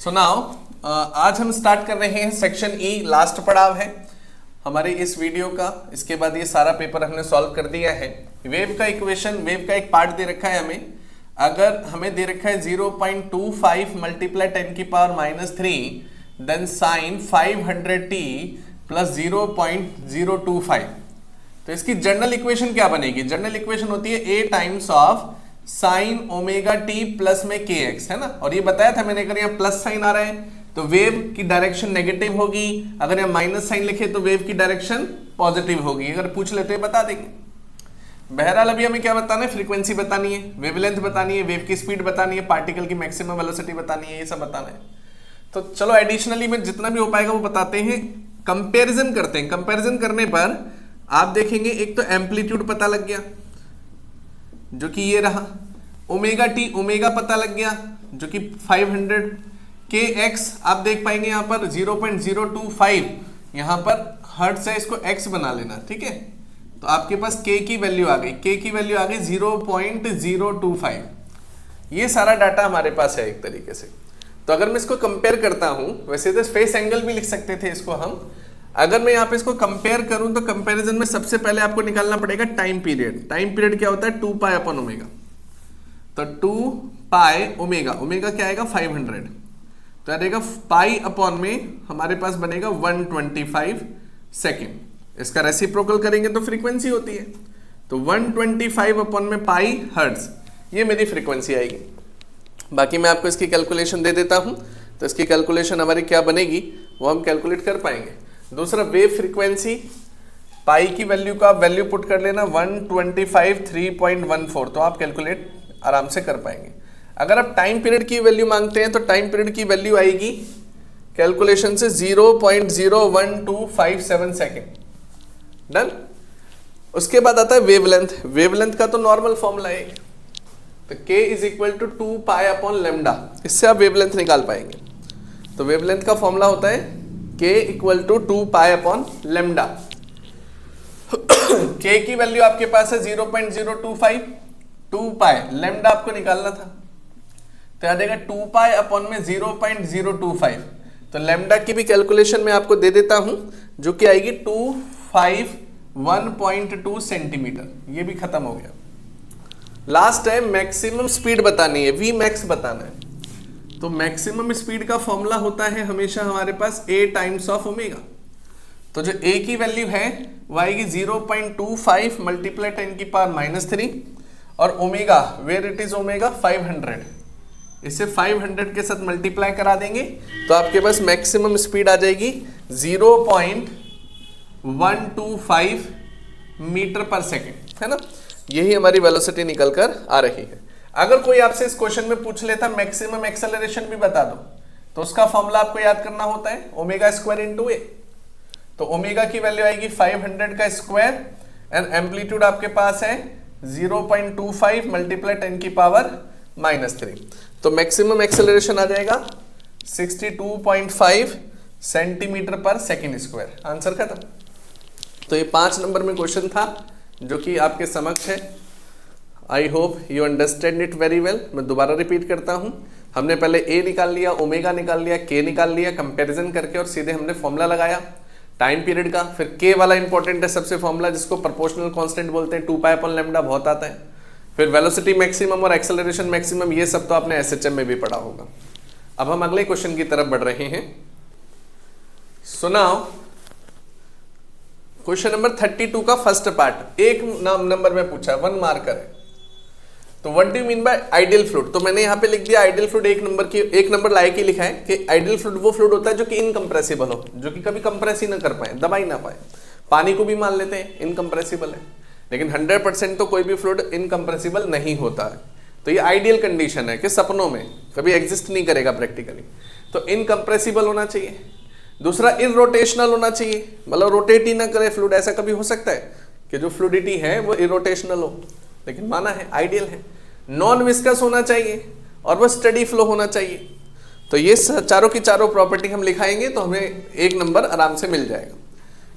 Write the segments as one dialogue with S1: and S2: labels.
S1: So now आज हम start कर रहे हैं सेक्शन ई, लास्ट पड़ाव है हमारे इस वीडियो का। इसके बाद ये सारा पेपर हमने सॉल्व कर दिया है। वेव का इक्वेशन, वेव का एक पार्ट दे रखा है हमें। अगर हमें दे रखा है 0.25 मल्टीप्लाई 10 की power -3 then sign 500t plus 0.025, तो इसकी जनरल इक्वेशन क्या बनेगी? जनरल इक्वेशन होती है a times of sine omega T plus में kx, है ना। और ये बताया था मैंने, अगर यहाँ प्लस साइन आ रहा है तो वेव की डायरेक्शन नेगेटिव होगी, अगर यहाँ माइनस साइन लिखे तो वेव की डायरेक्शन पॉजिटिव होगी। अगर पूछ लेते हैं बता देंगे। बहरहाल अभी हमें क्या बताना है? फ्रीक्वेंसी बतानी है, वेवलेंथ बतानी है, वेव की स्पीड बतानी है, पार्टिकल की मैक्सिमम वेलोसिटी बतानी है, ये सब बताना है। तो चलो एडिशनली में जितना भी हो पाएगा वो बताते हैं। कंपेरिजन करते हैं। कंपेरिजन करने पर आप देखेंगे एक तो एम्पलीट्यूड पता लग गया जो कि ये रहा, ओमेगा टी ओमेगा पता लग गया जो कि 500, के एक्स आप देख पाएंगे यहाँ पर 0.025, यहाँ पर हर्ट्ज है, इसको एक्स बना लेना, ठीक है। तो आपके पास के की वैल्यू आ गई, के की वैल्यू आ गई 0.025। ये सारा डाटा हमारे पास है एक तरीके से। तो अगर मैं इसको कंपेयर करता हूं, वैसे तो फेस एंगल भी लिख सकते थे इसको हम। अगर मैं यहाँ पे इसको कंपेयर करूं तो कंपैरिजन में सबसे पहले आपको निकालना पड़ेगा टाइम पीरियड। टाइम पीरियड क्या होता है? 2 पाई अपॉन ओमेगा। तो 2 पाई ओमेगा, ओमेगा क्या आएगा? 500। तो आ जाएगा पाई अपॉन में हमारे पास बनेगा 125 सेकेंड। इसका रेसिप्रोकल करेंगे तो फ्रीक्वेंसी होती है, तो 125 अपॉन में पाई हर्ट्ज, ये मेरी फ्रीक्वेंसी आएगी। बाकी मैं आपको इसकी कैलकुलेशन दे देता हूं, तो इसकी कैलकुलेशन हमारी क्या बनेगी वो हम कैलकुलेट कर पाएंगे। दूसरा वेव फ्रीक्वेंसी, पाई की वैल्यू का आप वैल्यू पुट कर लेना 125 3.14, तो आप कैलकुलेट आराम से कर पाएंगे। अगर आप टाइम पीरियड की वैल्यू मांगते हैं तो टाइम पीरियड की वैल्यू आएगी कैलकुलेशन से 0.01257 सेकेंड। डन। उसके बाद आता है वेवलेंथ। वेवलेंथ का तो नॉर्मल फॉर्मूला है, तो k is equal to 2 pi upon lambda, इससे आप वेवलेंथ निकाल पाएंगे। तो वेवलेंथ का फॉर्मूला होता है k equal to 2 pi upon lambda. k की वैल्यू आपके पास है 0.025, 2 पाई लेमडा आपको निकालना था, तो आ जाएगा 2 पाई अपॉन में 0.025। तो लेमडा की भी कैलकुलेशन मैं आपको दे देता हूं जो कि आएगी 251.2 सेंटीमीटर। ये भी खत्म हो गया। लास्ट है मैक्सिमम स्पीड बतानी है, वी मैक्स बताना है। तो मैक्सिमम स्पीड का फॉर्मूला होता है हमेशा हमारे पास a टाइम्स ऑफ ओमेगा। तो जो a की वैल्यू है वो आएगी 0.25 मल्टीप्लाई 10 की पावर -3 और omega, where it is omega 500, इसे 500 के साथ मल्टीप्लाई करा देंगे तो आपके पास मैक्सिमम स्पीड आ जाएगी 0.125 मीटर पर सेकेंड, है ना। यही हमारी वेलोसिटी निकल कर आ रही है। अगर कोई आपसे इस क्वेश्चन में पूछ लेता मैक्सिमम एक्सेलरेशन भी बता दो, तो उसका फॉर्मूला आपको याद करना होता है ओमेगा स्क्वायर इंटू ए। तो ओमेगा की वैल्यू आएगी 500 का स्क्वायर एंड एम्पलीट्यूड आपके पास है 0.25 मल्टीप्लाई 10 की पावर -3। तो मैक्सिमम एक्सेलरेशन आ जाएगा 62.5 सेंटीमीटर पर सेकेंड स्क्वायर। आंसर खत्म। तो ये 5 नंबर में क्वेश्चन था जो कि आपके समक्ष है। आई hope you understand it very well. मैं दोबारा रिपीट करता हूं, हमने पहले a निकाल लिया, ओमेगा निकाल लिया, k निकाल लिया कंपैरिजन करके, और सीधे हमने फॉर्मूला लगाया टाइम पीरियड का। फिर k वाला इंपॉर्टेंट है सबसे फॉर्मूला, जिसको प्रोपोर्शनल कांस्टेंट बोलते हैं, 2 पाई अपॉन लैम्डा बहुत आता है। फिर वेलोसिटी मैक्सिमम और एक्सेलरेशन मैक्सिमम, ये सब तो आपने एसएचएम में भी पढ़ा होगा। अब हम अगले क्वेश्चन की तरफ बढ़ रहे हैं। सुनाओ क्वेश्चन नंबर 32 का फर्स्ट पार्ट, एक नंबर में पूछा, 1 मार्कर है। तो what do you mean by ideal fluid? तो मैंने यहाँ पे लिख दिया आइडियल फ्लूइड, एक नंबर लायक ही लिखा है कि आइडियल फ्लूइड वो फ्लूइड होता है जो कि इनकंप्रेसिबल हो, जो कि कभी कंप्रेस ही ना कर पाए, दबा ही ना पाए। पानी को भी मान लेते हैं इनकंप्रेसिबल है, लेकिन 100% तो कोई भी फ्लूइड इनकंप्रेसिबल नहीं होता है। तो ये आइडियल कंडीशन है कि सपनों में कभी एग्जिस्ट नहीं करेगा प्रैक्टिकली। तो इनकंप्रेसिबल होना चाहिए। दूसरा इरोटेशनल होना चाहिए, मतलब रोटेट ही ना करे फ्लूइड। ऐसा कभी हो सकता है कि जो फ्लूइडिटी है वो इरोटेशनल हो, लेकिन माना है आइडियल है। नॉन विस्कस होना चाहिए और वो स्टडी फ्लो होना चाहिए। तो ये चारों की चारों प्रॉपर्टी हम लिखाएंगे तो हमें 1 नंबर आराम से मिल जाएगा।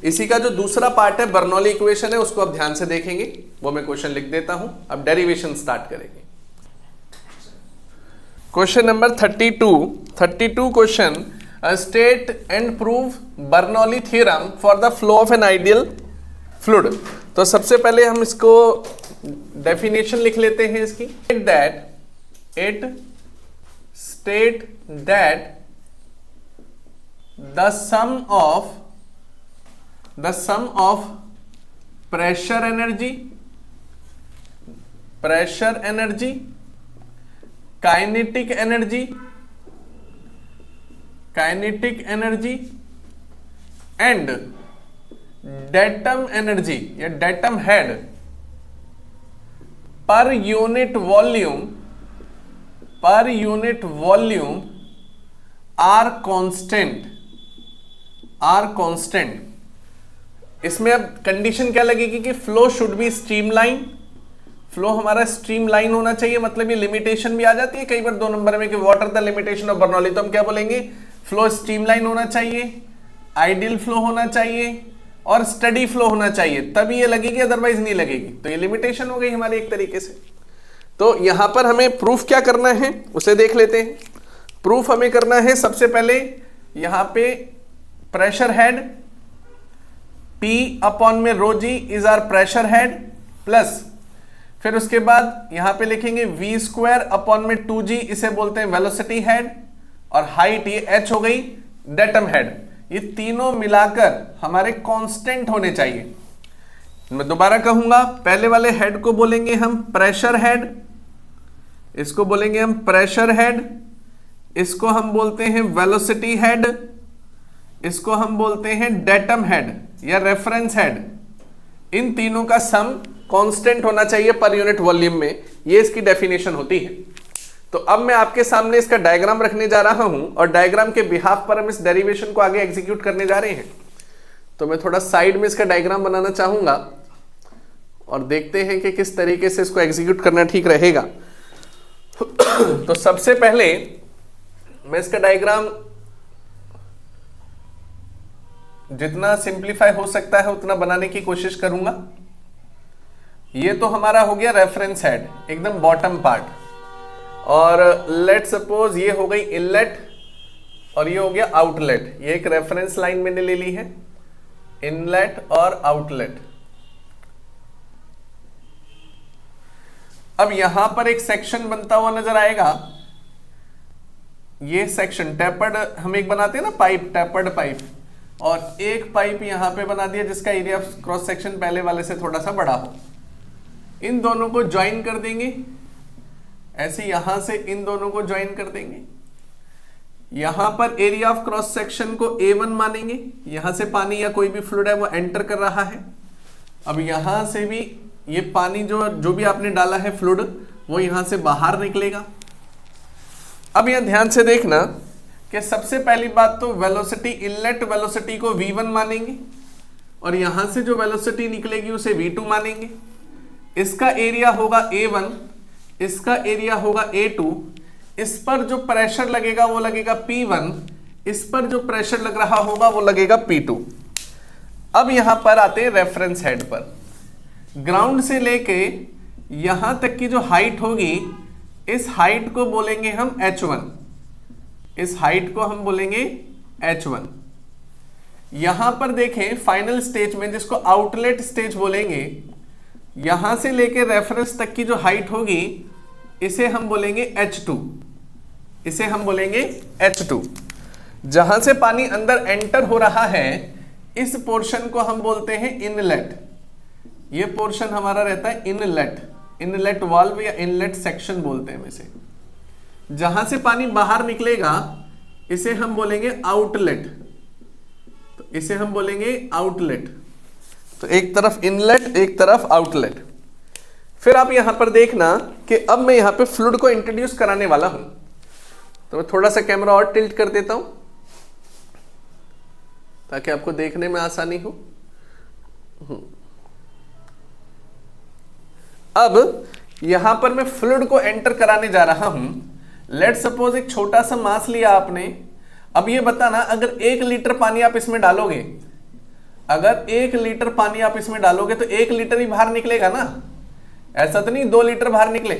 S1: इसी का जो दूसरा पार्ट है बर्नौली इक्वेशन है, उसको आप ध्यान से देखेंगे, वो मैं क्वेश्चन लिख देता हूं। अब डेरिवेशन स्टार्ट करेंगे। Question number 32 question, state and prove Bernoulli theorem for the flow of an ideal fluid. तो सबसे पहले हम इसको डेफिनेशन लिख लेते हैं इसकी। State that the sum of pressure energy, kinetic energy and datum energy या datum head per unit volume are constant. इसमें अब कंडीशन क्या लगेगी कि flow should be streamline, flow हमारा स्ट्रीमलाइन होना चाहिए। मतलब ये लिमिटेशन भी आ जाती है कई बार 2 नंबर में कि what are the limitation of Bernoulli, तो हम क्या बोलेंगे, फ्लो स्ट्रीमलाइन होना चाहिए, आइडियल फ्लो होना चाहिए और स्टडी फ्लो होना चाहिए, तभी ये लगेगी, अदरवाइज नहीं लगेगी। तो ये लिमिटेशन हो गई हमारी एक तरीके से। तो यहां पर हमें प्रूफ क्या करना है उसे देख लेते हैं। प्रूफ हमें करना है सबसे पहले यहां पे प्रेशर हेड P अपॉन में rho g is our pressure head, plus फिर उसके बाद यहां पे लिखेंगे V स्क्वायर अपॉन में 2G, इसे बोलते हैं वेलोसिटी हेड, और हाइट ये H हो गई डेटम हेड। ये तीनों मिलाकर हमारे कांस्टेंट होने चाहिए। मैं दोबारा कहूंगा, पहले वाले हेड को बोलेंगे हम प्रेशर हेड, इसको बोलेंगे हम प्रेशर हेड, इसको हम बोलते हैं वेलोसिटी हेड, इसको हम बोलते हैं डेटम हेड या रेफरेंस हेड। इन तीनों का सम कांस्टेंट होना चाहिए पर यूनिट वॉल्यूम में, ये इसकी डेफिनेशन होती है। तो अब मैं आपके सामने इसका डायग्राम रखने जा रहा हूं और डायग्राम के बिहाफ पर हम इस डेरिवेशन को आगे एग्जीक्यूट करने जा रहे हैं। तो मैं थोड़ा साइड में इसका डायग्राम बनाना चाहूंगा और देखते हैं कि किस तरीके से इसको एग्जीक्यूट करना ठीक रहेगा। तो सबसे पहले मैं इसका डायग्राम जितना सिंप्लीफाई हो सकता है उतना बनाने की कोशिश करूंगा। ये तो हमारा हो गया रेफरेंस हेड, एकदम बॉटम पार्ट, और लेट सपोज ये हो गई इनलेट और ये हो गया आउटलेट। ये एक रेफरेंस लाइन मैंने ले ली है, इनलेट और आउटलेट। अब यहां पर एक सेक्शन बनता हुआ नजर आएगा। ये सेक्शन टैपर्ड हम एक बनाते हैं ना पाइप, टैपर्ड पाइप, और एक पाइप यहां पे बना दिया जिसका एरिया ऑफ क्रॉस सेक्शन पहले वाले से थोड़ा सा बड़ा हो। इन दोनों को ज्वाइन कर देंगे, ऐसे यहां से इन दोनों को ज्वाइन कर देंगे। यहां पर एरिया ऑफ क्रॉस सेक्शन को A1 मानेंगे, यहां से पानी या कोई भी फ्लूइड है वो एंटर कर रहा है। अब यहां से भी ये पानी जो भी आपने डाला है फ्लूइड वो यहां से बाहर निकलेगा। अब यहां ध्यान से देखना कि सबसे पहली बात तो वेलोसिटी, इनलेट वेलोसिटी को V1 मानेंगे और यहां से जो वेलोसिटी निकलेगी उसे V2 मानेंगे। इसका एरिया होगा A1, इसका एरिया होगा A2, इस पर जो प्रेशर लगेगा वो लगेगा P1, इस पर जो प्रेशर लग रहा होगा वो लगेगा P2। अब यहां पर आते हैं रेफरेंस हेड पर। ग्राउंड से लेके यहां तक की जो हाइट होगी, इस हाइट को बोलेंगे हम H1, इस हाइट को हम बोलेंगे H1। यहां पर देखें फाइनल स्टेज में, जिसको आउटलेट स्टेज बोलेंगे, यहां से लेके रेफरेंस तक की जो हाइट होगी इसे हम बोलेंगे H2, इसे हम बोलेंगे H2। जहां से पानी अंदर एंटर हो रहा है इस पोर्शन को हम बोलते हैं इनलेट। ये पोर्शन हमारा रहता है इनलेट, इनलेट वाल्व या इनलेट सेक्शन बोलते हैं इसे। जहां से पानी बाहर निकलेगा इसे हम बोलेंगे आउटलेट, तो इसे हम बोलेंगे आउटलेट। तो एक तरफ इनलेट एक तरफ आउटलेट। फिर आप यहां पर देखना कि अब मैं यहां पे फ्लूइड को इंट्रोड्यूस कराने वाला हूं। तो मैं थोड़ा सा कैमरा और टिल्ट कर देता हूं ताकि आपको देखने में आसानी हो। अब यहां पर मैं फ्लूइड को एंटर कराने जा रहा हूं। लेट सपोज एक छोटा सा मास लिया आपने। अब ये बताना, अगर 1 लीटर पानी आप इसमें डालोगे, अगर 1 लीटर पानी आप इसमें डालोगे तो 1 लीटर ही बाहर निकलेगा ना। ऐसा तो नहीं 2 लीटर बाहर निकले,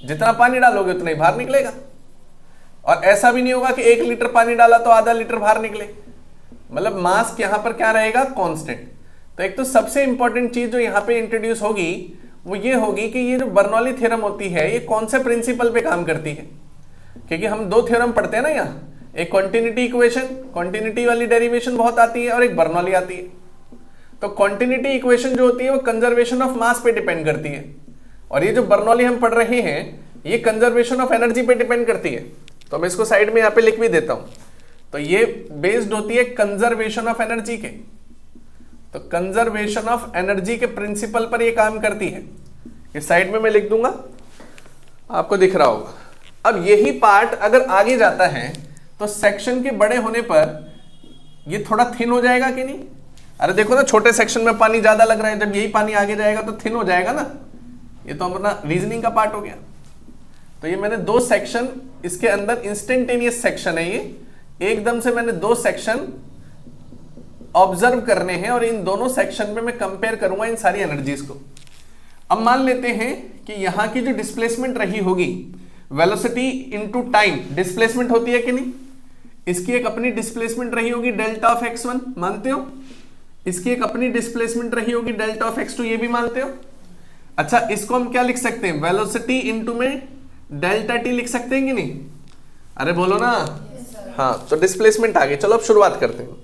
S1: जितना पानी डालोगे उतना ही बाहर निकलेगा। और ऐसा भी नहीं होगा कि 1 लीटर पानी डाला तो आधा लीटर बाहर निकले, मतलब मास यहां पर क्या रहेगा, कांस्टेंट। तो एक तो सबसे इंपॉर्टेंट चीज जो यहां पे इंट्रोड्यूस होगी वो ये होगी कि ये जो बर्नौली थ्योरम होती है ये कौन से प्रिंसिपल पे काम करती है, क्योंकि हम 2 थ्योरम पढ़ते हैं ना यहाँ, एक कॉन्टिन्यूटी इक्वेशन, कॉन्टिन्यूटी वाली डेरिवेशन बहुत आती है, और एक बर्नौली आती है। तो कॉन्टिन्यूटी इक्वेशन जो होती है वो कंजर्वेशन ऑफ मास पे डिपेंड करती है, और ये जो बर्नौली हम पढ़ रहे हैं ये कंजर्वेशन ऑफ एनर्जी पे डिपेंड करती है। तो मैं इसको साइड में यहाँ पे लिख भी देता हूं। तो ये बेस्ड होती है कंजर्वेशन ऑफ एनर्जी के, तो कंजर्वेशन ऑफ एनर्जी के प्रिंसिपल पर ये काम करती है। ये साइड में मैं लिख दूंगा, आपको दिख रहा होगा। अब यही पार्ट अगर आगे जाता है तो सेक्शन के बड़े होने पर ये थोड़ा थिन हो जाएगा कि नहीं? अरे देखो ना, छोटे सेक्शन में पानी ज्यादा लग रहा है, जब यही पानी आगे जाएगा तो थिन हो जाएगा ना। ये तो अपना रीजनिंग का पार्ट हो गया। तो ये मैंने 2 सेक्शन, इसके अंदर इंस्टेंटेनियस सेक्शन है, ये एकदम से मैंने 2 सेक्शन ऑब्जर्व करने हैं, और इन दोनों सेक्शन में मैं कंपेयर करूंगा इन सारी एनर्जीज को। अब मान लेते हैं कि यहां की जो डिस्प्लेसमेंट रही होगी, वेलोसिटी इनटू टाइम डिस्प्लेसमेंट होती है कि नहीं, इसकी एक अपनी डिस्प्लेसमेंट रही होगी डेल्टा ऑफ x1, मानते हो? इसकी एक अपनी डिस्प्लेसमेंट रही होगी डेल्टा ऑफ x2, ये भी मानते हो? अच्छा, इसको हम क्या लिख सकते हैं, वेलोसिटी इनटू में डेल्टा t लिख सकते हैं कि नहीं? अरे बोलो ना। हाँ, तो डिस्प्लेसमेंट आ गई। चलो अब शुरुआत करते हैं।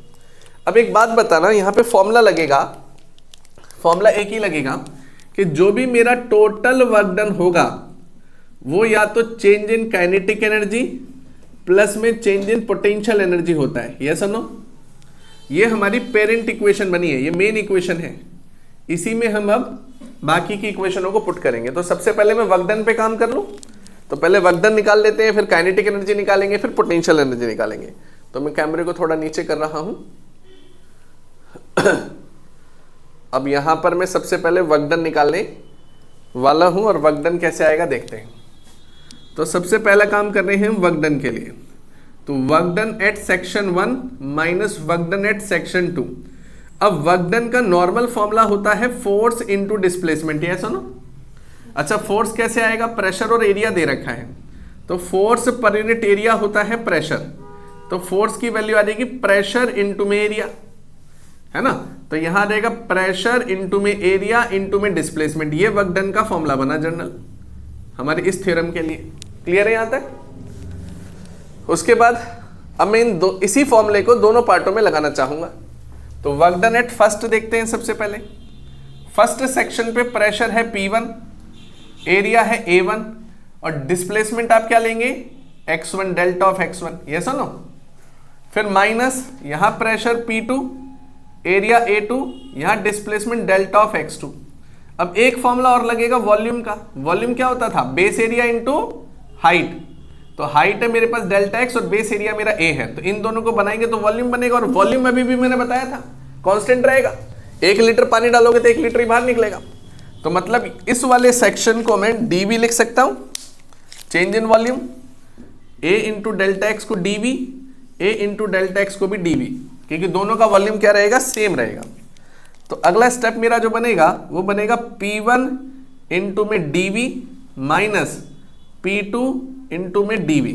S1: अब एक बात बताना, यहां पे फॉर्मूला लगेगा, फॉर्मूला एक ही लगेगा कि जो भी मेरा टोटल वर्क डन होगा वो या तो change in kinetic energy plus में चेंज इन पोटेंशियल एनर्जी होता है। यस और नो? ये हमारी पेरेंट इक्वेशन बनी है, ये मेन इक्वेशन है। इसी में हम अब बाकी की इक्वेशनों को पुट करेंगे। तो सबसे पहले मैं वर्क डन पे काम कर लूं, तो पहले वर्क डन निकाल लेते हैं, फिर काइनेटिक एनर्जी निकालेंगे, फिर पोटेंशियल एनर्जी निकालेंगे। तो मैं कैमरे को थोड़ा नीचे कर रहा हूं। अब यहां पर मैं सबसे पहले वर्क डन निकालने वाला हूं, और वर्क डन कैसे आएगा देखते हैं। तो सबसे पहला काम कर रहे हैं हम वर्क डन के लिए। तो work done at section 1 minus work done at section 2। अब वर्क डन का नॉर्मल फॉर्मूला होता है फोर्स इनटू डिस्प्लेसमेंट, ये सुनो। अच्छा, फोर्स कैसे आएगा, प्रेशर और एरिया दे रखा है, तो फोर्स पर यूनिट एरिया होता है प्रेशर, तो फोर्स की वैल्यू आ जाएगी प्रेशर इनटू में एरिया, है ना। तो यहां रहेगा प्रेशर इनटू में एरिया इनटू में डिस्प्लेसमेंट। ये वर्क डन का फॉर्मूला बना जनरल हमारे इस थ्योरम के लिए। क्लियर है यहां तक? उसके बाद अब मैं इसी फॉर्मूले को दोनों पार्टों में लगाना चाहूंगा। तो वर्क डन एट फर्स्ट देखते हैं। सबसे पहले फर्स्ट सेक्शन पे प्रेशर है P1, एरिया है A1, और डिस्प्लेसमेंट आप क्या लेंगे, x1, डेल्टा ऑफ x1, ये सुनो। फिर माइनस यहां प्रेशर P2, एरिया A2, यहां डिस्प्लेसमेंट डेल्टा ऑफ x2। अब एक फॉर्मूला और लगेगा वॉल्यूम का। वॉल्यूम क्या होता था, बेस एरिया इंटू हाइट। तो हाइट है मेरे पास डेल्टा x और बेस एरिया मेरा a है, तो इन दोनों को बनाएंगे तो वॉल्यूम बनेगा। और वॉल्यूम अभी भी मैंने बताया था कांस्टेंट रहेगा, 1 लीटर पानी डालोगे तो 1 लीटर ही बाहर निकलेगा। तो मतलब इस वाले सेक्शन को मैं dv लिख सकता हूं, change in volume, a into delta x को dv, a into delta x को भी dv, क्योंकि दोनों का वॉल्यूम क्या रहेगा, सेम रहेगा। तो अगला स्टेप मेरा जो बनेगा वो बनेगा P1 इंटू में dv माइनस P2 इंटू में dv।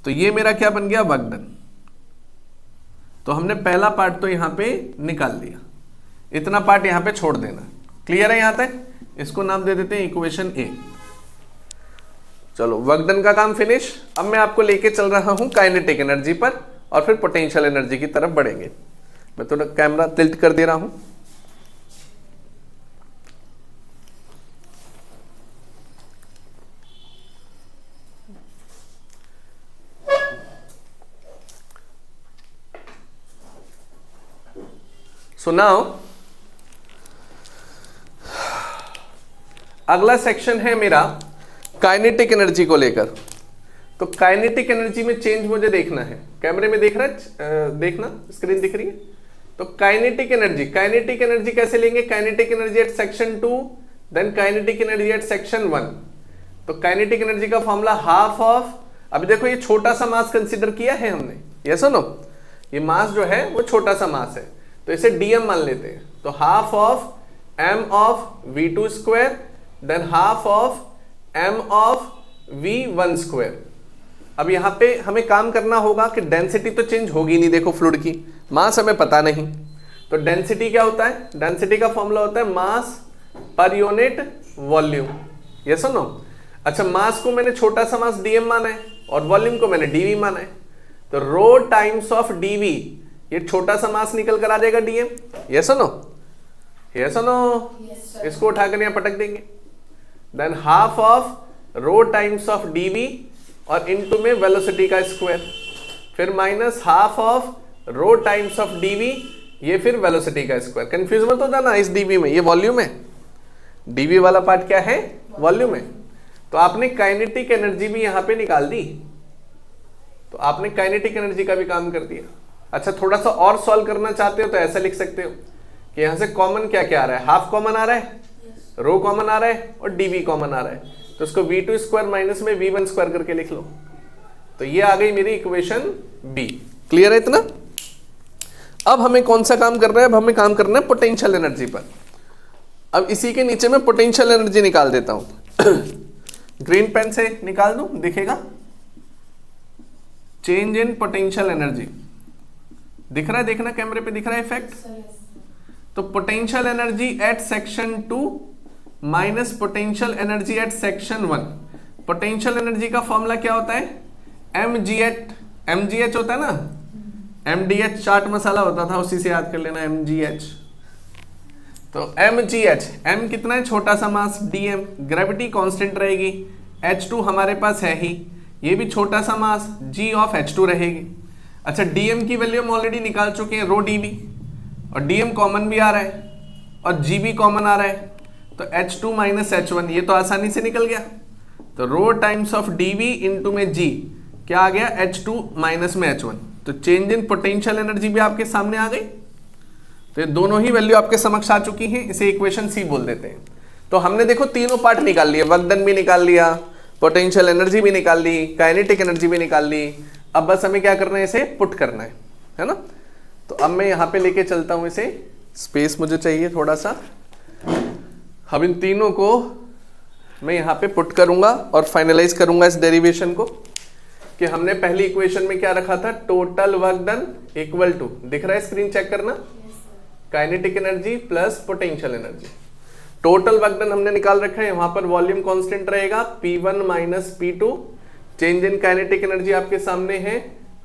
S1: तो ये मेरा क्या बन गया, वर्क डन। तो हमने पहला पार्ट तो यहां पे निकाल दिया, इतना पार्ट यहां पे छोड़ देना। क्लियर है यहां तक? इसको नाम दे देते हैं इक्वेशन ए। चलो, वर्क डन का काम फिनिश। अब मैं आपको लेके चल रहा हूं काइनेटिक एनर्जी पर, और फिर पोटेंशियल एनर्जी की तरफ बढ़ेंगे। मैं थोड़ा कैमरा टिल्ट कर दे रहा हूं। सो नाउ अगला सेक्शन है मेरा काइनेटिक एनर्जी को लेकर। तो काइनेटिक एनर्जी में चेंज मुझे देखना है। कैमरे में देख रहा है, देखना स्क्रीन दिख रही है। तो काइनेटिक एनर्जी कैसे लेंगे, kinetic energy at section 2 then kinetic energy at section 1। तो काइनेटिक एनर्जी का फॉर्मूला हाफ ऑफ, अभी देखो ये छोटा सा मास कंसीडर किया है हमने, ये सुनो, ये मास जो है वो छोटा सा मास है, तो इसे dm मान लेते हैं। तो half of m of v2 square then half of m of v1 square. अब यहाँ पे हमें काम करना होगा कि डेंसिटी तो चेंज होगी नहीं, देखो फ्लूइड की मास हमें पता नहीं, तो डेंसिटी क्या होता है, डेंसिटी का फॉर्मूला होता है मास पर यूनिट वॉल्यूम, यस और नो। अच्छा, मास को मैंने छोटा सा मास डीएम माना है और वॉल्यूम को मैंने डीवी माना है, तो रो टाइम्स ऑफ डीवी, ये छोटा सा मास निकल कर आ जाएगा डीएम, यस और नो, यस और नो, इसको उठाकर यहां पटक देंगे, then half of rho times of DV और इनटू में वेलोसिटी का स्क्वायर, फिर minus half of rho times of DV, ये फिर वेलोसिटी का स्क्वायर। कंफ्यूज मत होता ना इस डीवी में, ये वॉल्यूम है, डीवी वाला पार्ट क्या है, वॉल्यूम है। तो आपने काइनेटिक एनर्जी भी यहां पे निकाल दी, तो आपने काइनेटिक एनर्जी का भी काम कर दिया। अच्छा, थोड़ा सा और सॉल्व करना चाहते हो तो ऐसा लिख सकते हो कि यहां से कॉमन क्या क्या आ रहा है, हाफ कॉमन आ रहा है, रो कॉमन आ रहा है और डीवी कॉमन आ रहा है, तो इसको v2 स्क्वायर माइनस में v1 स्क्वायर करके लिख लो, तो ये आ गई मेरी इक्वेशन बी। क्लियर है इतना? अब हमें कौन सा काम करना है, अब हमें काम करना है पोटेंशियल एनर्जी पर। अब इसी के नीचे मैं पोटेंशियल एनर्जी निकाल देता हूं ग्रीन पेन से निकाल दूं, दिखेगा चेंज इन पोटेंशियल एनर्जी, दिख रहा है, देखना कैमरे पे दिख रहा है इफेक्ट। तो potential energy at section 2 minus potential energy at section 1। Potential energy का फॉर्मूला क्या होता है, mgh होता है ना, mdh चाट मसाला होता था, उसी से याद कर लेना mgh। तो mgh, m कितना है, छोटा सा मास, dm ग्रेविटी कांस्टेंट रहेगी, h2 हमारे पास है ही, ये भी छोटा सा मास, g ऑफ h2 रहेगी। अच्छा, dm की वैल्यू हम ऑलरेडी निकाल चुके हैं, रो dv, और dm कॉमन भी आ रहा है और g भी कॉमन आ रहा है, तो h2 माइनस h1, ये तो आसानी से निकल गया। तो rho times of dv into में g क्या आ गया, h2 माइनस में h1। तो चेंज इन पोटेंशियल एनर्जी भी आपके सामने आ गई, तो ये दोनों ही वैल्यू आपके समक्ष आ चुकी हैं, इसे इक्वेशन सी बोल देते हैं। तो हमने देखो तीनों पार्ट निकाल लिए, वर्क डन भी निकाल लिया, पोटेंशियल एनर्जी भी निकाल ली, काइनेटिक एनर्जी भी निकाल ली। अब बस हमें क्या करना है, इसे पुट करना है ना। तो अब मैं यहाँ पे लेके चलता हूँ इसे, स्पेस मुझे चाहिए थोड़ा सा। अब इन तीनों को मैं यहाँ पे पुट करूंगा और फाइनलाइज करूंगा इस डेरिवेशन को, कि हमने पहली इक्वेशन में क्या रखा था, total work done equal to, दिख रहा है स्क्रीन चेक करना, kinetic energy plus potential energy. Total work done हमने निकाल रखा है, वहां पर वॉल्यूम कांस्टेंट रहेगा P1 minus P2। Change in kinetic energy आपके सामने है,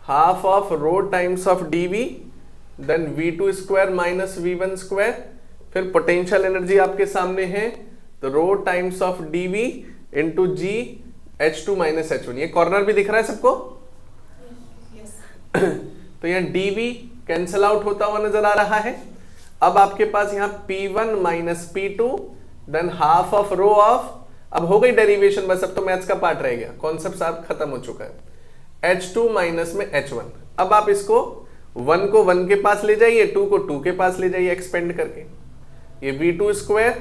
S1: half of rho times of dV, then v2 square minus v1 square, फिर पोटेंशियल एनर्जी आपके सामने है, तो rho times of dV into g h2 minus h1। ये कॉर्नर भी दिख रहा है सबको? तो यहाँ dV कैंसल आउट होता हुआ नजर आ रहा है। अब आपके पास यहाँ P1 minus P2, then half of rho of, अब हो गई डेरिवेशन, बस अब तो मैथ्स का पार्ट रह गया, कॉन्सेप्ट साथ खत्म हो चुका है। h2 माइनस में h1। अब आप इसको 1 को 1 के पास ले जाइए, 2 को 2 के पास ले जाइए एक्सपेंड करके, ये v2 square,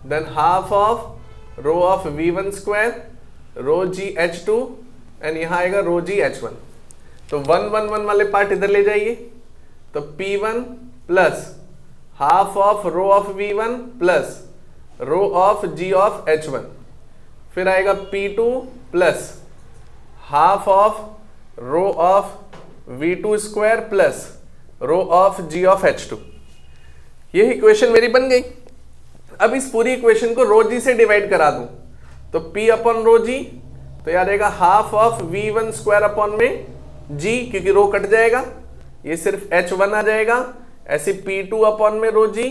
S1: then half of rho of v1 square, rho G h2, and यहां आएगा रो जी h1। तो 1 1 1 वाले पार्ट इधर ले जाइए, तो P1 plus half of rho of v1 plus rho of g of h1, फिर आएगा P2 plus half of rho of v2 square plus rho of g of h2। ये इक्वेशन मेरी बन गई। अब इस पूरी इक्वेशन को रो जी से डिवाइड करा दूं, तो P अपॉन रो जी, तो यार आएगा half of v1 square upon में g, क्योंकि रो कट जाएगा, ये सिर्फ h1 आ जाएगा, ऐसे P2 अपॉन में rho g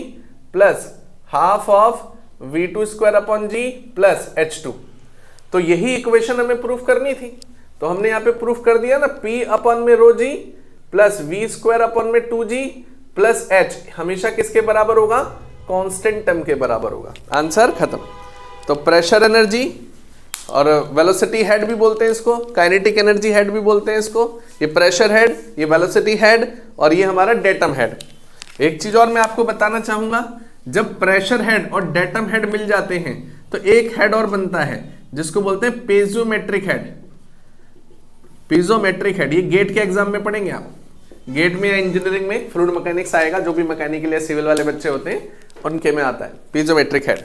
S1: plus half of v2 square upon g plus h2। तो यही इक्वेशन हमें प्रूफ करनी थी, तो हमने यहाँ पे प्रूफ कर दिया ना, P अपॉन में rho g plus v square upon में 2g प्लस h हमेशा किसके बराबर होगा, कांस्टेंट टर्म के बराबर होगा। आंसर खत्म। तो प्रेशर एनर्जी और वेलोसिटी हेड भी बोलते हैं इसको, काइनेटिक एनर्जी हेड भी बोलते हैं इसको, ये प्रेशर हेड, ये वेलोसिटी हेड, और ये हमारा डेटम हेड। एक चीज और मैं आपको बताना चाहूंगा, जब प्रेशर हेड और डेटम हेड मिल जाते हैं तो एक हेड और बनता है जिसको बोलते हैं पेजोमेट्रिक हेड। पेजोमेट्रिक हेड, ये गेट के एग्जाम में पढ़ेंगे आप, गेट में या इंजीनियरिंग में फ्लूइड मैकेनिक्स आएगा, जो भी मैकेनिकल या सिविल वाले बच्चे होते हैं उनके में आता है piezometric head.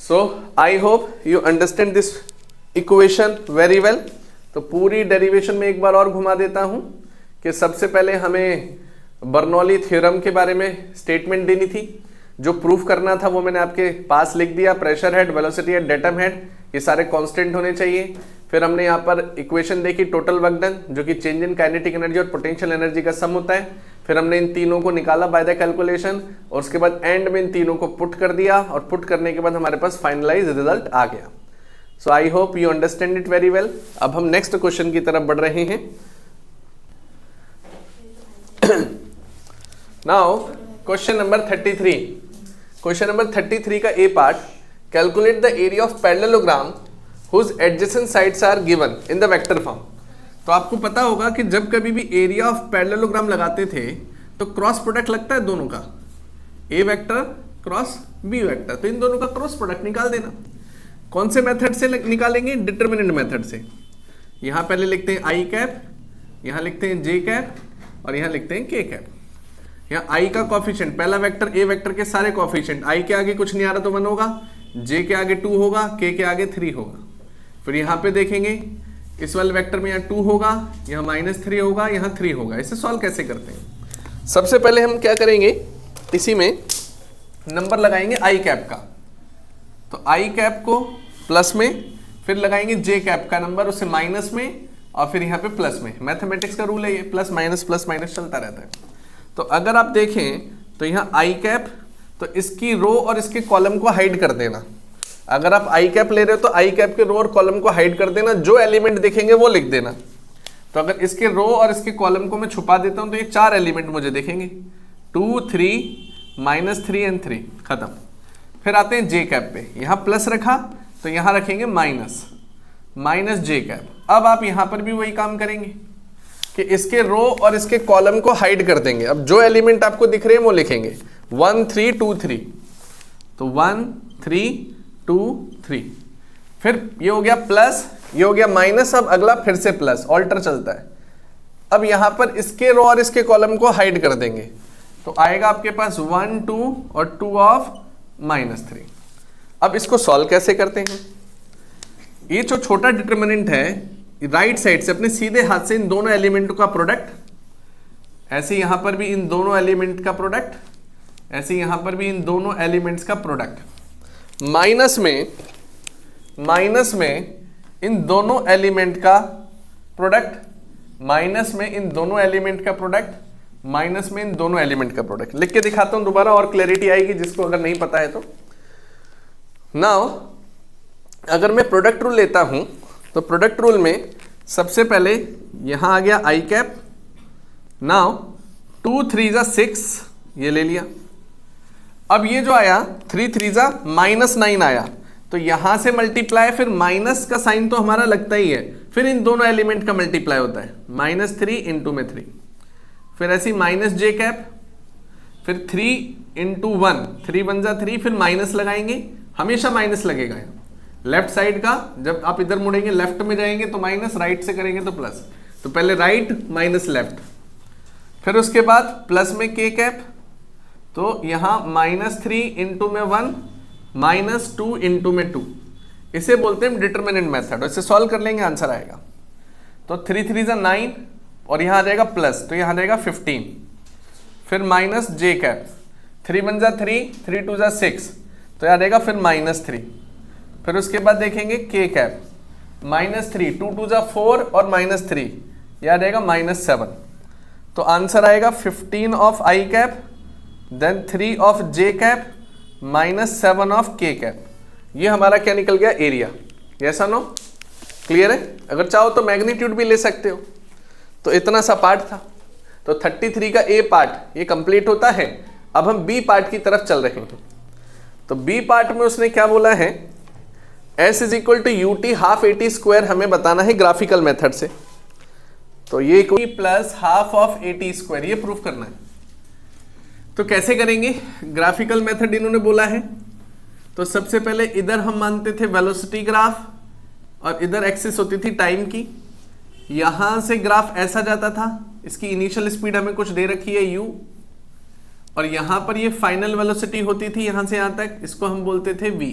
S1: So I hope you understand this equation very well. तो पूरी डेरिवेशन में एक बार और घुमा देता हूं कि सबसे पहले हमें बर्नौली थ्योरम के बारे में स्टेटमेंट देनी थी। जो प्रूफ करना था वो मैंने आपके पास लिख दिया। Pressure head, velocity head, datum head, ये सारे कांस्टेंट होने चाहिए। फिर हमने यहाँ पर इक्वेशन देखी टोटल वर्क डन, जो कि चेंज इन काइनेटिक एनर्जी और पोटेंशियल एनर्जी का सम होता है। फिर हमने इन तीनों को निकाला बाय द कैलकुलेशन, और उसके बाद एंड में इन तीनों को पुट कर दिया, और पुट करने के बाद हमारे पास फाइनलाइज रिजल्ट आ गया। So I hope you understand it very well. अब हम नेक्स्ट क्वेश्चन की तरफ बढ़ रहे हैं। Now question number 33। Question number 33 का A part, calculate the area of parallelogram whose adjacent sides are given in the vector form। तो आपको पता होगा कि जब कभी भी एरिया ऑफ पैरेललोग्राम लगाते थे तो क्रॉस प्रोडक्ट लगता है दोनों का, ए वेक्टर क्रॉस बी वेक्टर, तो इन दोनों का क्रॉस प्रोडक्ट निकाल देना। कौन से मेथड से निकालेंगे? डिटरमिनेंट मेथड से। यहां पहले लिखते हैं आई कैप, यहां लिखते हैं जे कैप, और यहां लिखते हैं के कैप। यहाँ आई का कॉफिशिएंट, पहला वेक्टर ए वेक्टर के सारे कॉफिशिएंट, आई के आगे कुछ नहीं आ रहा तो 1 होगा, जे के आगे 2 होगा, के आगे 3 होगा। फिर यहाँ पे देखेंगे इस वाले वेक्टर में यहाँ 2 होगा, यहाँ -3 होगा, यहाँ 3 होगा। इसे सॉल्व कैसे करते हैं? सबसे पहले हम क्या करेंगे, इसी में नंबर लगाएंगे आई कैप का। तो आई कैप को प्लस में, फिर लगाएंगे जे कैप का नंबर उसे माइनस में, और फिर यहाँ पे प्लस में। मैथमेटिक्स का रूल है ये, प्लस माइनस चलता रहता है। तो अगर आप देखें तो यहाँ आई कैप, तो इसकी रो और इसके कॉलम को हाइड कर देना। अगर आप आई कैप ले रहे हो तो आई कैप के रो और कॉलम को हाइड कर देना, जो एलिमेंट दिखेंगे वो लिख देना। तो अगर इसके रो और इसके कॉलम को मैं छुपा देता हूं तो ये 4 एलिमेंट मुझे दिखेंगे, 2, 3, -3 एंड 3, खत्म। फिर आते हैं जे कैप पे, यहां प्लस रखा तो यहां रखेंगे माइनस जे कैप। अब आप यहां पर भी वही काम करेंगे कि इसके रो और इसके कॉलम को हाइड कर देंगे। अब जो एलिमेंट आपको दिख रहे हैं वो लिखेंगे 1, 3, 2, 3। तो 1, 3, 2, 3। फिर ये हो गया प्लस, ये हो गया माइनस, अब अगला फिर से प्लस, ऑल्टर चलता है। अब यहां पर इसके रो और इसके कॉलम को हाइड कर देंगे, तो आएगा आपके पास 1, 2 और 2 ऑफ -3। अब इसको सॉल्व कैसे करते हैं? ये जो छोटा डिटरमिनेंट है, राइट साइड से अपने सीधे हाथ से इन दोनों एलिमेंट का प्रोडक्ट, ऐसे यहां पर भी इन दोनों एलिमेंट का प्रोडक्ट, ऐसे यहां पर भी इन दोनों एलिमेंट्स का प्रोडक्ट, माइनस में इन दोनों एलिमेंट का प्रोडक्ट, माइनस में इन दोनों एलिमेंट का प्रोडक्ट, माइनस में इन दोनों एलिमेंट का प्रोडक्ट। लिख के दिखाता हूं दोबारा और क्लैरिटी आएगी जिसको अगर नहीं पता है तो। नाउ अगर मैं प्रोडक्ट रूल लेता हूं तो प्रोडक्ट रूल में सबसे पहले यहां आ गया आई कैप। नाउ 2, 3 जा 6, ये ले लिया। अब ये जो आया 3, 3 जा -9 आया, तो यहां से मल्टीप्लाई, फिर माइनस का साइन तो हमारा लगता ही है, फिर इन दोनों एलिमेंट का मल्टीप्लाई होता है, -3 इंटू में 3। फिर ऐसी माइनस जे कैप, फिर 3 इंटू 1, 3 1 जा 3, फिर माइनस लगाएंगे, हमेशा माइनस लगेगा यहाँ लेफ्ट साइड का। जब आप इधर मुड़ेंगे लेफ्ट में जाएंगे तो माइनस, राइट से करेंगे तो प्लस। तो पहले राइट माइनस लेफ्ट, फिर उसके बाद प्लस में के कैप, तो यहां -3 इंटू में 1, -2 इंटू में 2। इसे बोलते हैं डिटरमिनेंट मेथड। इसे सॉल्व कर लेंगे, आंसर आएगा। तो 3 3 जा 9, और यहां आ जाएगा प्लस, तो यहां आ जाएगा 15। फिर माइनस जे कैप, 3 1 जा 3, 3 2 जा 6, तो यहां आ जाएगा फिर -3। फिर उसके बाद देखेंगे के कैप, -3, 2 2 जा 4 और -3, यह आ जाएगा -7। तो आंसर आएगा 15 of I cap, then 3 of J cap, -7 of K cap. ये हमारा क्या निकल गया? एरिया। यस और नो? क्लियर है? अगर चाहो तो मैग्नीट्यूड भी ले सकते हो। तो इतना सा पार्ट था। तो 33 का ए पार्ट ये कंप्लीट होता है। अब हम बी पार्ट की तरफ चल रहे हैं। तो बी पार्ट में उसने क्या बोला है, S = ut half AT square हमें बताना है ग्राफिकल मेथड से। तो ये plus half of AT square, ये प्रूफ करना है। तो कैसे करेंगे? ग्राफिकल मेथड इन्होंने बोला है। तो सबसे पहले इधर हम मानते थे वेलोसिटी ग्राफ, और इधर एक्सिस होती थी टाइम की। यहां से ग्राफ ऐसा जाता था, इसकी इनिशियल स्पीड हमें कुछ दे रखी है u, और यहां पर ये फाइनल वेलोसिटी होती थी यहां से यहां तक, इसको हम बोलते थे v।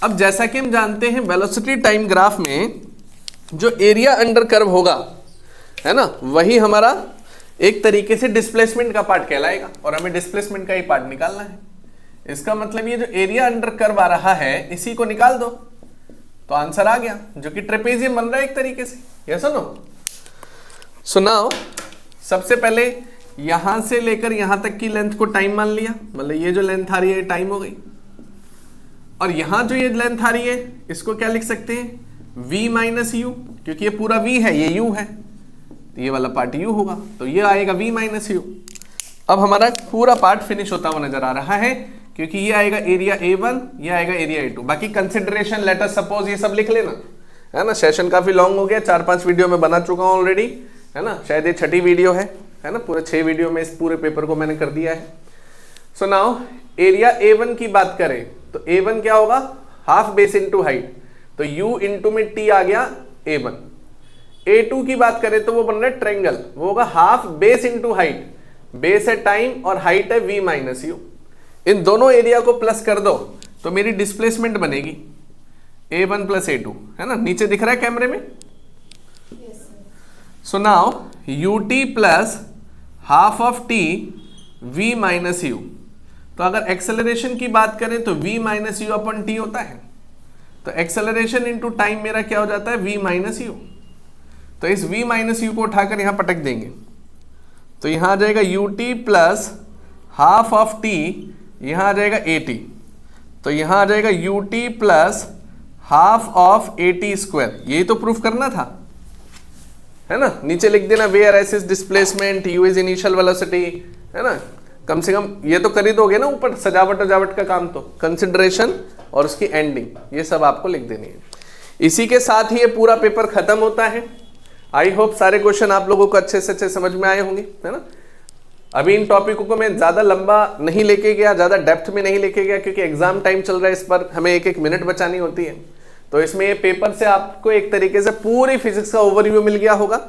S1: अब जैसा कि हम जानते हैं वेलोसिटी टाइम ग्राफ में जो एरिया अंडर कर्व होगा, है ना, वही हमारा एक तरीके से डिस्प्लेसमेंट का पार्ट कहलाएगा और हमें डिस्प्लेसमेंट का ही पार्ट निकालना है। इसका मतलब ये जो एरिया अंडर कर्व आ रहा है इसी को निकाल दो तो आंसर आ गया, जो कि ट्रेपेजियम बन रहा है एक तरीके से। यस और नो? सो नाउ सबसे पहले यहां से लेकर यहां तक की लेंथ को टाइम मान लिया, मतलब ये जो लेंथ आ रही है टाइम हो गई, और यहां जो ये लेंथ आ रही है इसको क्या लिख सकते हैं, v माइनस यू, क्योंकि ये पूरा v है, ये u है, तो ये वाला पार्ट u होगा, तो ये आएगा v माइनस यू। अब हमारा पूरा पार्ट फिनिश होता हुआ नजर आ रहा है, क्योंकि ये आएगा एरिया A1, ये आएगा एरिया A2। बाकी कंसिडरेशन, लेट अस सपोज, ये सब लिख लेना, है ना। सेशन काफी लॉन्ग हो गया, 4-5 वीडियो में बना चुका हूं ऑलरेडी, है ना, शायद ये 6ठी वीडियो है ना, पूरे 6 वीडियो में इस पूरे पेपर को मैंने कर दिया है। सो नाउ एरिया A1 की बात करें तो A1 क्या होगा, हाफ बेस इंटू हाइट, तो U इंटू में T आ गया A1। A2 की बात करें तो वो बन रहा है ट्रायंगल, वो होगा half base into height, base है टाइम और हाइट है v माइनस यू। इन दोनों एरिया को प्लस कर दो तो मेरी डिस्प्लेसमेंट बनेगी A1 प्लस A2, है ना, नीचे दिख रहा है कैमरे में। So now ut plus half of t v minus you, तो अगर एक्सेलरेशन की बात करें तो v minus you upon t होता है, तो एक्सेलरेशन इंटू टाइम मेरा क्या हो जाता है, v माइनस यू। तो इस v माइनस यू को उठाकर यहां पटक देंगे तो यहां आ जाएगा ut plus half of t, यहां आ जाएगा at, तो यहां आ जाएगा ut plus half of at square. यही तो प्रूफ करना था, है ना। नीचे लिख देना where S is displacement, u is initial velocity, है ना, कम से कम ये तो कर ही दोगे ना, ऊपर सजावट वजावट का काम, तो कंसिडरेशन और उसकी एंडिंग ये सब आपको लिख देनी है। इसी के साथ ही ये पूरा पेपर खत्म होता है। आई होप सारे क्वेश्चन आप लोगों को अच्छे से अच्छे समझ में आए होंगे, है ना। अभी इन टॉपिकों को मैं ज्यादा लंबा नहीं लेके गया, ज्यादा डेप्थ में नहीं लेके गया, क्योंकि एग्जाम टाइम चल रहा है, इस पर हमें 1-1 मिनट बचानी होती है। तो इसमें ये पेपर से आपको एक तरीके से पूरी फिजिक्स का ओवरव्यू मिल गया होगा।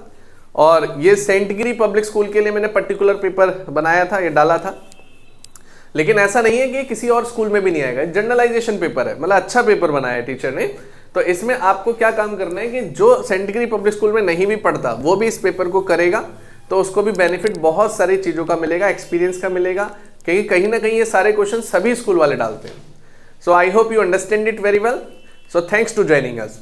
S1: और ये सेंट गिरी पब्लिक स्कूल के लिए मैंने पर्टिकुलर पेपर बनाया था, ये डाला था, लेकिन ऐसा नहीं है कि किसी और स्कूल में भी नहीं आएगा। जनरलाइजेशन पेपर है, मतलब अच्छा पेपर बनाया है टीचर ने। तो इसमें आपको क्या काम करना है कि जो सेंट गिरी पब्लिक स्कूल में नहीं भी पढ़ता वो भी इस पेपर को करेगा, तो उसको भी बेनिफिट बहुत सारी चीजों का मिलेगा, एक्सपीरियंस का मिलेगा, क्योंकि कहीं ना कहीं ये सारे क्वेश्चन सभी स्कूल वाले डालते हैं। So I hope you understand it very well. So thanks to joining us.